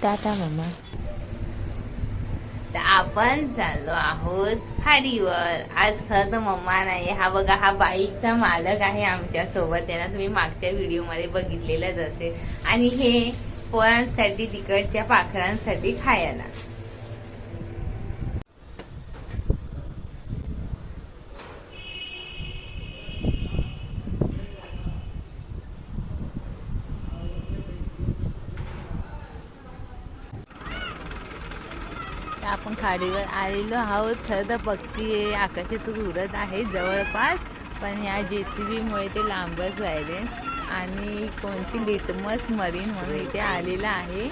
Tata mamma. तर आपण चाललो आहोत खाडीवर. आज खरं तर मम्मा नाही, हा बघा हा बाईकचा मालक आहे आमच्या सोबत आहे ना, तुम्ही मागच्या व्हिडिओ मध्ये बघितलेलंच असेल. आणि हे पोरांसाठी तिकडच्या पाखरांसाठी खायला. आपण खाडीवर आलेलो आहोत. खरं तर पक्षी आकाशात उडत आहे जवळपास, पण ह्या JCB मुळे ते लांबच राहिले. आणि कोणती लिटमस मरीन म्हणून इथे आलेला आहे.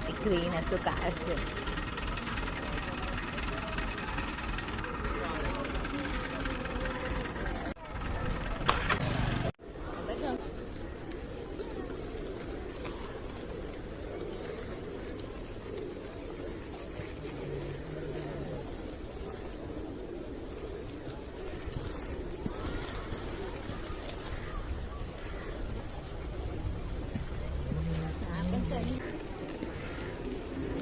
ती क्रेन असो काय असो.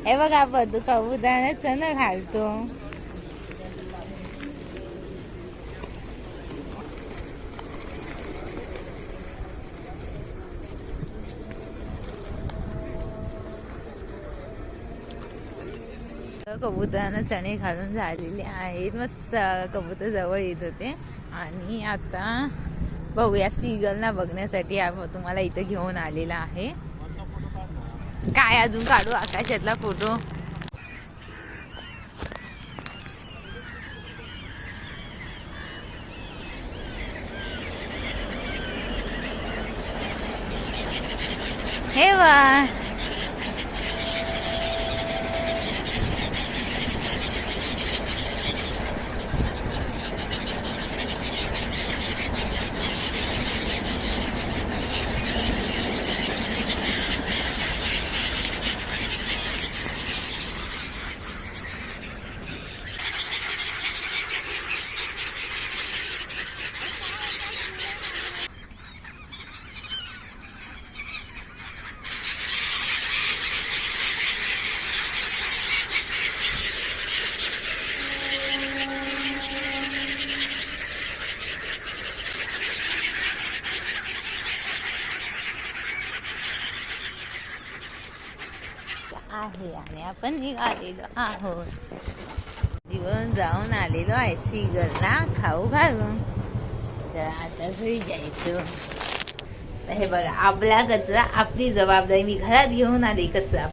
हे बघा बदू कबुतराने चण घालतो. कबुतरानं चणे घालून झालेले आहेत. मस्त कबूतर जवळ येत होते. आणि आता बघूया सीगलना बघण्यासाठी तुम्हाला इथं घेऊन आलेला आहे. काय अजून काढू आकाशातला फोटो. हे वा आहे. आणि आपण निघालेलो आहोत. दिवस जाऊन आलेलो आहे सीगलला खाऊ घालून. तर आता घरी जायचं. तर हे बघा आपला कचरा आपली जबाबदारी. मी घरात घेऊन आले कचरा.